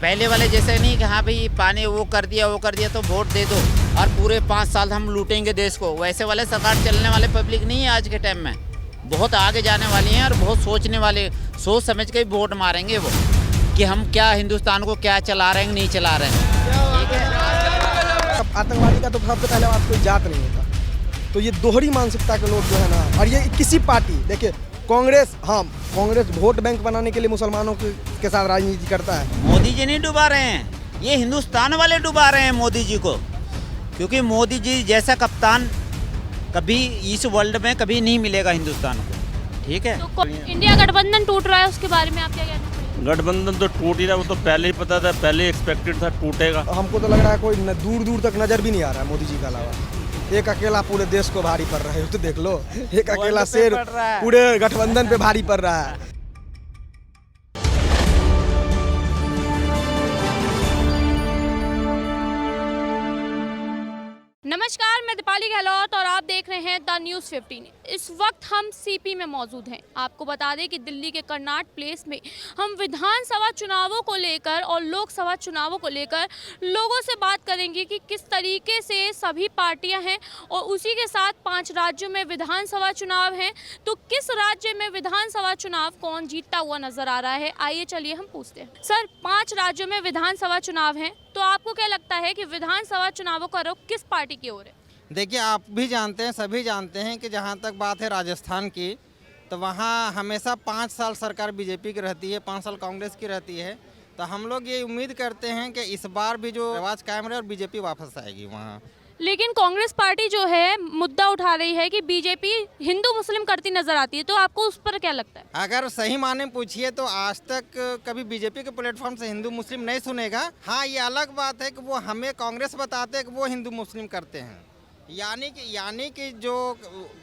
पहले वाले जैसे नहीं कि हाँ भाई पानी वो कर दिया तो वोट दे दो और पूरे 5 साल हम लूटेंगे देश को, वैसे वाले सरकार चलने वाले पब्लिक नहीं है आज के टाइम में। बहुत आगे जाने वाली हैं और बहुत सोचने वाले, सोच समझ के वोट मारेंगे वो कि हम क्या हिंदुस्तान को क्या चला रहे हैं नहीं चला रहे हैं। ठीक है, आतंकवादी का तो सबसे पहले बात कोई जात नहीं होता, तो ये दोहरी मानसिकता के लोग जो है ना, और ये किसी पार्टी, देखिए कांग्रेस, हाँ कांग्रेस वोट बैंक बनाने के लिए मुसलमानों के साथ राजनीति करता है। मोदी जी नहीं डुबा रहे हैं, ये हिंदुस्तान वाले डुबा रहे हैं मोदी जी को, क्योंकि मोदी जी जैसा कप्तान कभी इस वर्ल्ड में कभी नहीं मिलेगा हिंदुस्तान को। ठीक है, तो इंडिया गठबंधन टूट रहा है, उसके बारे में आप क्या कहना चाहिए? गठबंधन तो टूट ही रहा, वो तो पहले ही पता था, पहले एक्सपेक्टेड था टूटेगा। हमको तो लग रहा है कोई दूर दूर तक नजर भी नहीं आ रहा है मोदी जी के अलावा। एक अकेला पूरे देश को भारी पड़ रहा है, तो देख लो, एक अकेला शेर पूरे गठबंधन पे भारी पड़ रहा है। नमस्कार, मैं दीपाली गहलोत और आप देख रहे हैं द न्यूज़ 15। इस वक्त हम सीपी में मौजूद हैं। आपको बता दें कि दिल्ली के कर्नाट प्लेस में हम विधानसभा चुनावों को लेकर और लोकसभा चुनावों को लेकर लोगों से बात करेंगे कि किस तरीके से सभी पार्टियां हैं और उसी के साथ 5 राज्यों में विधानसभा चुनाव हैं, तो किस राज्य में विधानसभा चुनाव कौन जीतता हुआ नजर आ रहा है। आइए चलिए हम पूछते हैं। सर, 5 राज्यों में विधानसभा चुनाव हैं, तो आपको क्या लगता है कि विधानसभा चुनावों का रुख किस पार्टी की ओर है? देखिए, आप भी जानते हैं, सभी जानते हैं कि जहाँ तक बात है राजस्थान की, तो वहाँ हमेशा 5 साल सरकार बीजेपी की रहती है, 5 साल कांग्रेस की रहती है। तो हम लोग ये उम्मीद करते हैं कि इस बार भी जो रिवाज कायम रहे और बीजेपी वापस आएगी वहाँ। लेकिन कांग्रेस पार्टी जो है मुद्दा उठा रही है कि बीजेपी हिंदू मुस्लिम करती नजर आती है, तो आपको उस पर क्या लगता है? अगर सही माने पूछिए तो आज तक कभी बीजेपी के प्लेटफॉर्म से हिंदू मुस्लिम नहीं सुनेगा। हाँ, ये अलग बात है कि वो हमें कांग्रेस बताते हैं कि वो हिंदू मुस्लिम करते हैं, यानी कि जो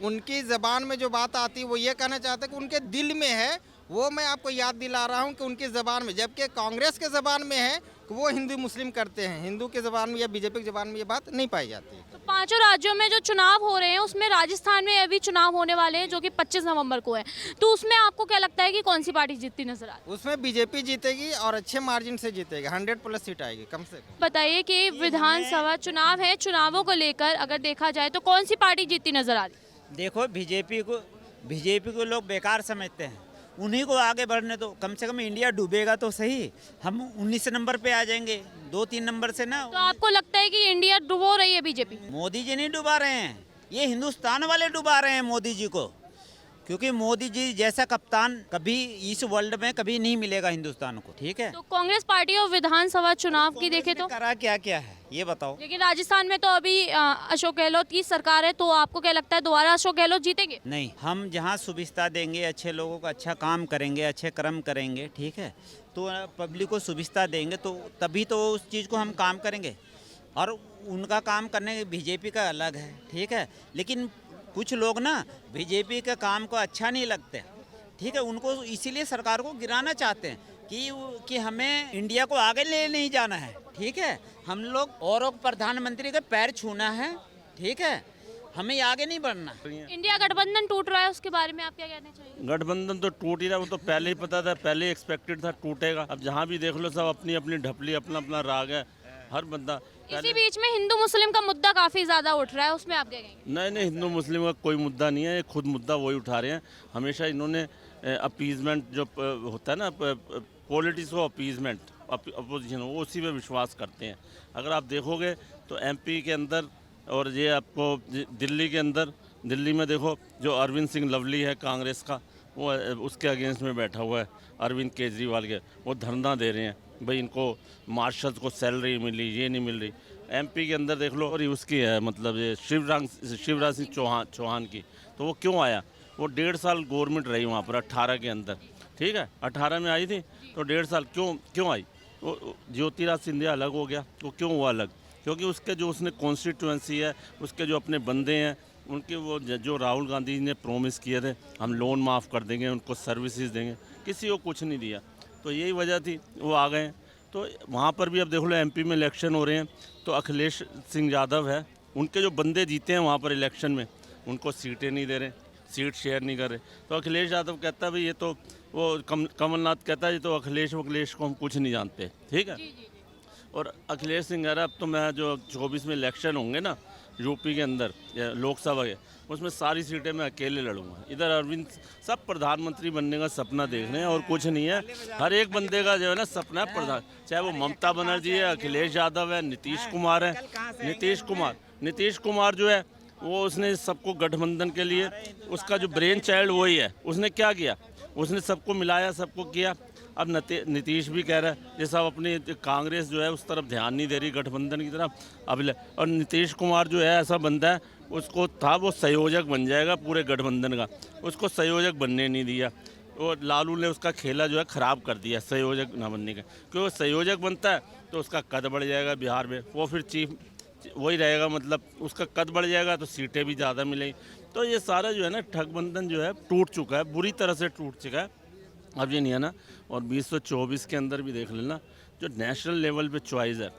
उनकी ज़बान में जो बात आती है वो ये कहना चाहते हैं कि उनके दिल में है, वो मैं आपको याद दिला रहा हूँ कि उनकी ज़बान में, जबकि कांग्रेस के ज़बान में है कि वो हिंदू मुस्लिम करते हैं। हिंदू के ज़बान में या बीजेपी की ज़बान में ये बात नहीं पाई जाती है। तो 5 राज्यों में जो चुनाव हो रहे हैं, उसमें राजस्थान में अभी चुनाव होने वाले हैं जो कि 25 नवंबर को है, तो उसमें आपको क्या लगता है कि कौन सी पार्टी जीतती नजर आ रही है? उसमें बीजेपी जीतेगी और अच्छे मार्जिन से जीतेगी, 100+ सीट आएगी कम से कम। बताइए कि विधानसभा चुनाव है, चुनावों को लेकर अगर देखा जाए तो कौन सी पार्टी जीतती नजर आ रही है? देखो बीजेपी को लोग बेकार समझते हैं, उन्हीं को आगे बढ़ने दो। कम से कम इंडिया डूबेगा तो सही, हम 19 नंबर पे आ जाएंगे, 2-3 नंबर से ना। तो आपको लगता है कि इंडिया डुबो रही है बीजेपी? मोदी जी नहीं डुबा रहे हैं, ये हिंदुस्तान वाले डुबा रहे हैं मोदी जी को, क्योंकि मोदी जी जैसा कप्तान कभी इस वर्ल्ड में कभी नहीं मिलेगा हिंदुस्तान को। ठीक है, तो कांग्रेस पार्टी और विधानसभा चुनाव की देखे तो करा क्या क्या है ये बताओ। लेकिन राजस्थान में तो अभी अशोक गहलोत की सरकार है, तो आपको क्या लगता है दोबारा अशोक गहलोत जीतेंगे? नहीं, हम जहाँ सुविधा देंगे, अच्छे लोगों को अच्छा काम करेंगे, अच्छे कर्म करेंगे, ठीक है, तो पब्लिक को सुविधा देंगे तो तभी तो उस चीज़ को हम काम करेंगे। और उनका काम करने बीजेपी का अलग है, ठीक है, लेकिन कुछ लोग ना बीजेपी के काम को अच्छा नहीं लगते, ठीक है, उनको इसीलिए सरकार को गिराना चाहते हैं कि हमें इंडिया को आगे ले नहीं जाना है। ठीक है, हम लोग औरों प्रधानमंत्री के पैर छूना है, ठीक है, हमें आगे नहीं बढ़ना। इंडिया गठबंधन टूट रहा है, उसके बारे में आप क्या कहना चाहिए? गठबंधन तो टूट ही रहा, वो तो पहले ही पता था, पहले एक्सपेक्टेड था टूटेगा। अब जहाँ भी देख लो सब अपनी अपनी ढपली, अपना अपना राग है, हर बंदा। इसी बीच में हिंदू मुस्लिम का मुद्दा काफी ज्यादा उठ रहा है, उसमें आप क्या कहेंगे? नहीं, हिंदू मुस्लिम का कोई मुद्दा नहीं है, ये खुद मुद्दा वही उठा रहे हैं। हमेशा इन्होंने अपीजमेंट जो होता है ना, पॉलिटिक्स को अपीजमेंट, अपोजिशन, वो उसी पे विश्वास करते हैं। अगर आप देखोगे तो एमपी के अंदर और ये आपको दिल्ली के अंदर, दिल्ली में देखो जो अरविंद सिंह लवली है कांग्रेस का, वो उसके अगेंस्ट में बैठा हुआ है, अरविंद केजरीवाल के, वो धरना दे रहे हैं भाई इनको मार्शल्स को सैलरी मिली, ये नहीं मिल रही। एमपी के अंदर देख लो, और उसकी है मतलब ये शिवराज सिंह चौहान की, तो वो क्यों आया? वो 1.5 साल गवर्नमेंट रही वहाँ पर 18 के अंदर, ठीक है, 18 में आई थी तो 1.5 साल क्यों आई? वो ज्योतिराज सिंधिया अलग हो गया, वो क्यों हुआ अलग? क्योंकि उसके जो उसने कॉन्स्टिट्यूएंसी है, उसके जो अपने बंदे हैं, उनके वो जो राहुल गांधी ने प्रॉमिस किए थे हम लोन माफ़ कर देंगे, उनको सर्विसेज देंगे, किसी को कुछ नहीं दिया, तो यही वजह थी वो आ गए। तो वहाँ पर भी अब देख लो एमपी में इलेक्शन हो रहे हैं, तो अखिलेश सिंह यादव है, उनके जो बंदे जीते हैं वहाँ पर इलेक्शन में, उनको सीटें नहीं दे रहे, सीट शेयर नहीं कर रहे। तो अखिलेश यादव कहता है भाई ये तो वो कमलनाथ कहता है ये तो अखिलेश वखिलेश को हम कुछ नहीं जानते, ठीक है। और अखिलेश सिंह कह रहा है अब तो मैं जो 24 में इलेक्शन होंगे ना यूपी के अंदर या लोकसभा के, उसमें सारी सीटें मैं अकेले लड़ूंगा। इधर अरविंद सब प्रधानमंत्री बनने का सपना देख रहे हैं और कुछ नहीं है। हर एक बंदे का जो है ना सपना है प्रधान, चाहे वो ममता बनर्जी है, अखिलेश यादव है, नीतीश कुमार है। नीतीश कुमार जो है वो उसने सबको गठबंधन के लिए, उसका जो ब्रेन चाइल्ड वही है। उसने क्या किया, उसने सबको मिलाया, सबको किया। अब नीतीश भी कह रहा है जैसा अपनी कांग्रेस जो है उस तरफ ध्यान नहीं दे रही गठबंधन की तरफ और नीतीश कुमार जो है ऐसा बंदा है, उसको था वो संयोजक बन जाएगा पूरे गठबंधन का, उसको संयोजक बनने नहीं दिया। और लालू ने उसका खेला जो है ख़राब कर दिया संयोजक ना बनने का, क्योंकि वो संयोजक बनता है तो उसका कद बढ़ जाएगा बिहार में, वो फिर चीफ वही रहेगा, मतलब उसका कद बढ़ जाएगा तो सीटें भी ज़्यादा मिलेंगी। तो ये सारा जो है ना ठगबंधन जो है टूट चुका है, बुरी तरह से टूट चुका है। अब ये नहीं है ना। और 2024 के अंदर भी देख लेना जो नेशनल लेवल पे चॉइस है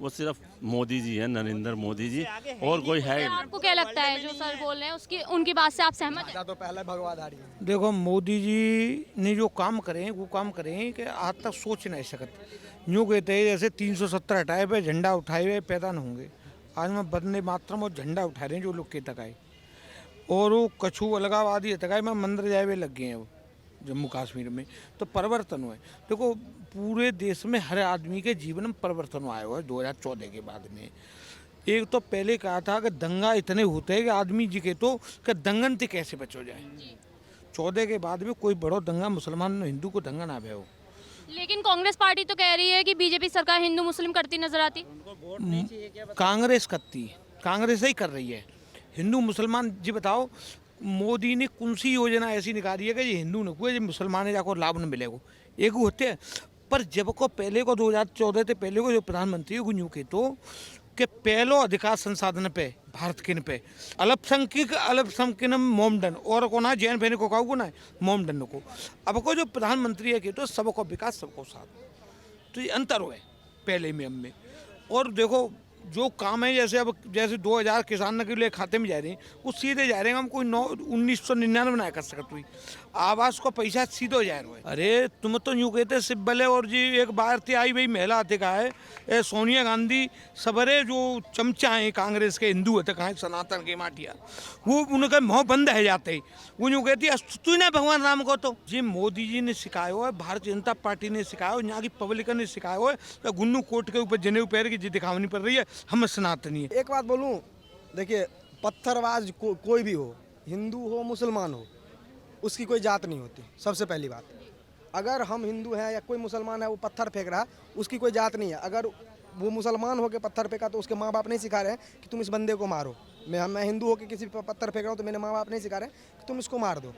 वो सिर्फ मोदी जी है, नरेंद्र मोदी जी, और कोई है ही नहीं। आपको क्या लगता है जो सर बोल रहे हैं उसकी उनकी बात से आप सहमत हैं? तो पहले भगवाधारी है। देखो मोदी जी ने जो काम करे वो काम करे कि आज तक सोच नहीं सकते। यूँ कहते हैं जैसे 370 हटाए पे झंडा उठाए हुए पैदा न होंगे। आज में बंदे मात्रा में झंडा उठा रहे हैं जो लोग के तक आए, और वो कछु अलगावादी तक आए में मंदिर जाए हुए लग गए हैं वो जम्मू कश्मीर में। तो परिवर्तन हुआ है। देखो पूरे देश में हर आदमी के जीवन में परिवर्तन आया हुआ है 2014 के बाद में। एक तो पहले कहा था कि दंगा इतने होते हैं कि आदमी जी के तो कि दंगन से कैसे बचो जाए। 14 के बाद में कोई बड़ो दंगा मुसलमान हिंदू को दंगा ना भे हो। लेकिन कांग्रेस पार्टी तो कह रही है कि बीजेपी सरकार हिंदू मुस्लिम करती नजर आती। कांग्रेस करती, कांग्रेस ही कर रही है। हिंदू मुसलमान जी बताओ मोदी ने कौन सी योजना ऐसी निकाली है कि ये हिंदू न कोई मुसलमान जाकर लाभ न मिलेगा। एक होते हैं पर जब को पहले को 2014 से पहले को जो प्रधानमंत्री यूँ के तो कि पहलो अधिकार संसाधन पे भारत के पे अल्पसंख्यक मोमडन और को ना जैन बहन को कहू ना मोमडन को। अब को जो प्रधानमंत्री है कि तो सबको विकास सबको साथ, तो ये अंतर हुए पहले में अब में। और देखो जो काम है जैसे 2000 किसान के लिए खाते में जा रहे हैं वो सीधे जा रहे हैं। हम कोई 1999 ना कर सकते हुई आवास को पैसा सीधो जा रहा है। अरे तुम तो यूँ कहते सिब्बले और जी एक बार से आई भाई महिला आते कहा है सोनिया गांधी सबरे जो चमचा हैं कांग्रेस के हिंदू होते कहा सनातन के माटिया वो उनका मुँह बंद है जाते वो यूँ कहती है तू ना भगवान राम को। तो जी मोदी जी ने सिखाया हुआ है, भारतीय जनता पार्टी ने सिखाया हुआ, यहाँ की पब्लिक ने सिखाया हुआ है तो गुन्नू कोट के ऊपर जनेऊ पैर की जी दिखावनी पड़ रही है। हम सनातनी है। एक बात बोलूं, देखिए पत्थरबाज कोई भी हो, हिंदू हो मुसलमान हो, उसकी कोई जात नहीं होती। सबसे पहली बात, अगर हम हिंदू हैं या कोई मुसलमान है वो पत्थर फेंक रहा उसकी कोई जात नहीं है। अगर वो मुसलमान होकर पत्थर फेंका तो उसके माँ बाप नहीं सिखा रहे हैं कि तुम इस बंदे को मारो। मैं हिंदू होकर किसी पर पत्थर फेंक रहा हूँ तो मेरे माँ बाप नहीं सिखा रहे हैं कि तुम इसको मार दो।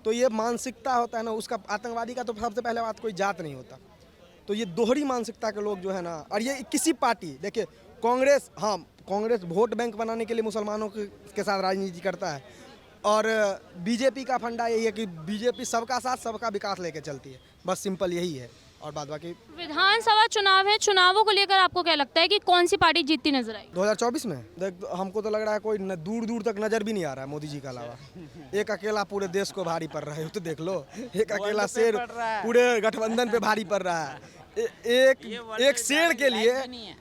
तो ये मानसिकता होता है ना उसका, आतंकवादी का तो सबसे पहले बात कोई जात नहीं होता। तो ये दोहरी मानसिकता के लोग जो है ना, और ये किसी पार्टी, देखिए कांग्रेस, हाँ कांग्रेस वोट बैंक बनाने के लिए मुसलमानों के साथ राजनीति करता है, और बीजेपी का फंडा यही है कि बीजेपी सबका साथ सबका विकास लेके चलती है, बस सिंपल यही है। और बाद बाकी विधानसभा चुनाव है, चुनावों को लेकर आपको क्या लगता है कि कौन सी पार्टी जीतती नजर आई 2024 में? देख हमको तो लग रहा है कोई दूर दूर तक नजर भी नहीं आ रहा है मोदी जी के अलावा। एक अकेला पूरे देश को भारी पड़ रहा है, तो देख लो एक अकेला शेर पूरे गठबंधन पे भारी पड़ रहा है। एक शेर के लिए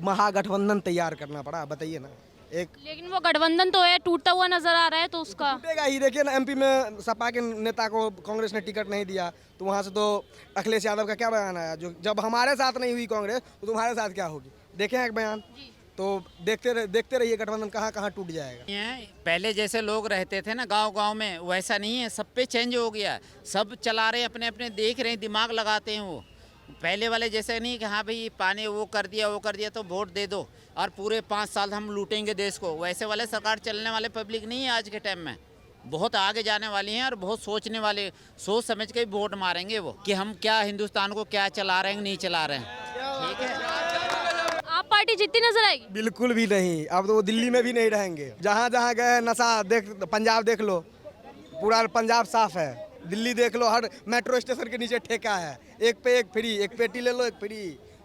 महागठबंधन तैयार करना पड़ा, बताइए ना। लेकिन वो गठबंधन तो है, टूटता हुआ नजर आ रहा है तो उसका टूटेगा ही। देखिए ना एमपी में सपा के नेता को कांग्रेस ने टिकट नहीं दिया तो वहाँ से तो अखिलेश यादव का क्या बयान आया, जो जब हमारे साथ नहीं हुई कांग्रेस तो तुम्हारे साथ क्या होगी। देखे हैं एक बयान, तो देखते रहिए गठबंधन कहाँ कहाँ टूट जाएगा। पहले जैसे लोग रहते थे ना गांव में, वैसा नहीं है, सब पे चेंज हो गया। सब चला रहे हैं अपने अपने, देख रहे हैं, दिमाग लगाते हैं। वो पहले वाले जैसे नहीं कि हाँ भाई पानी वो कर दिया तो वोट दे दो और पूरे 5 साल हम लूटेंगे देश को। वैसे वाले सरकार चलने वाले पब्लिक नहीं है आज के टाइम में। बहुत आगे जाने वाली हैं और बहुत सोचने वाले, सोच समझ के वोट मारेंगे वो कि हम क्या हिंदुस्तान को क्या चला रहे हैं नहीं चला रहे हैं। ठीक है, आप पार्टी जीतती नजर आएगी? बिल्कुल भी नहीं। अब तो वो दिल्ली में भी नहीं रहेंगे। जहाँ जहाँ गए नशा, देख पंजाब देख लो, पूरा पंजाब साफ है। दिल्ली देख लो, हर मेट्रो स्टेशन के नीचे ठेका है, एक पे एक फ्री, एक पेटी ले लो एक फ्री,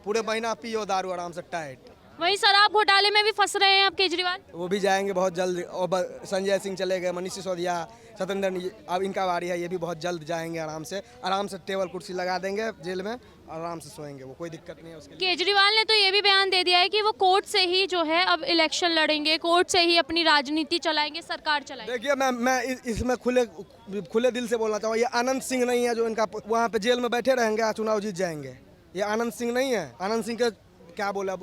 पूरे महीना पियो दारू आराम से टाइट। वहीं शराब घोटाले में भी फंस रहे हैं अब केजरीवाल। वो भी जाएंगे बहुत जल्द। और संजय सिंह चले गए, मनीष सिसोदिया, सत्येंद्र, अब इनका बारी है, ये भी बहुत जल्द जाएंगे। आराम से टेबल कुर्सी लगा देंगे जेल में, आराम से सोएंगे, वो कोई दिक्कत नहीं है उसके लिए। केजरीवाल ने तो ये भी बयान दे दिया है कि वो कोर्ट से ही जो है अब इलेक्शन लड़ेंगे, कोर्ट से ही अपनी राजनीति चलाएंगे, सरकार चलाएंगे। देखिए मैं इसमें खुले दिल से बोलना चाहूँ, ये आनंद सिंह नहीं है जो इनका वहाँ पे जेल में बैठे रहेंगे, चुनाव जीत जाएंगे। ये आनंद सिंह नहीं है। आनंद सिंह के क्या बोला,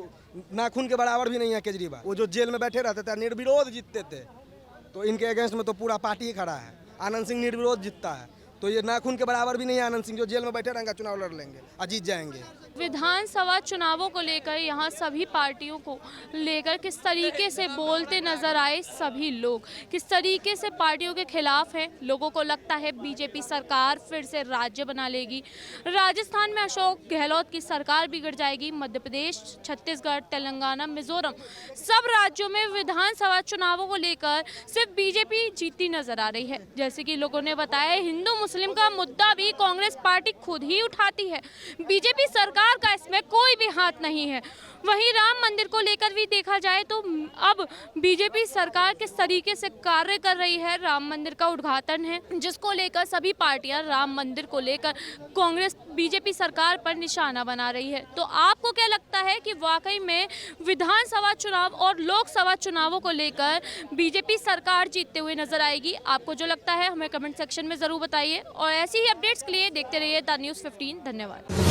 नाखून के बराबर भी नहीं है केजरीवाल। वो जो जेल में बैठे रहते थे, निर्विरोध जीतते थे, तो इनके अगेंस्ट में तो पूरा पार्टी ही खड़ा है। आनंद सिंह निर्विरोध जीतता है, तो ये नाखून के बराबर भी नहीं है आनंद सिंह, जो जेल में बैठे रहेंगे, चुनाव लड़ लेंगे और जीत जाएंगे। विधानसभा चुनावों को लेकर यहाँ सभी पार्टियों को लेकर किस तरीके से बोलते नजर आए सभी लोग, किस तरीके से पार्टियों के खिलाफ हैं। लोगों को लगता है बीजेपी सरकार फिर से राज्य बना लेगी, राजस्थान में अशोक गहलोत की सरकार बिगड़ जाएगी, मध्य प्रदेश, छत्तीसगढ़, तेलंगाना, मिजोरम, सब राज्यों में विधानसभा चुनावों को लेकर सिर्फ बीजेपी जीतती नजर आ रही है। जैसे कि लोगों ने बताया, हिंदू मुस्लिम का मुद्दा भी कांग्रेस पार्टी खुद ही उठाती है, बीजेपी सरकार का इसमें कोई भी हाथ नहीं है। वहीं राम मंदिर को लेकर भी देखा जाए तो अब बीजेपी सरकार किस तरीके से कार्य कर रही है। राम मंदिर का उद्घाटन है, जिसको लेकर सभी पार्टियां राम मंदिर को लेकर कांग्रेस बीजेपी सरकार पर निशाना बना रही है। तो आपको क्या लगता है कि वाकई में विधानसभा चुनाव और लोकसभा चुनावों को लेकर बीजेपी सरकार जीतते हुए नजर आएगी? आपको जो लगता है हमें कमेंट सेक्शन में जरूर बताइए और ऐसी ही अपडेट्स के लिए देखते रहिए द न्यूज़ 15। धन्यवाद।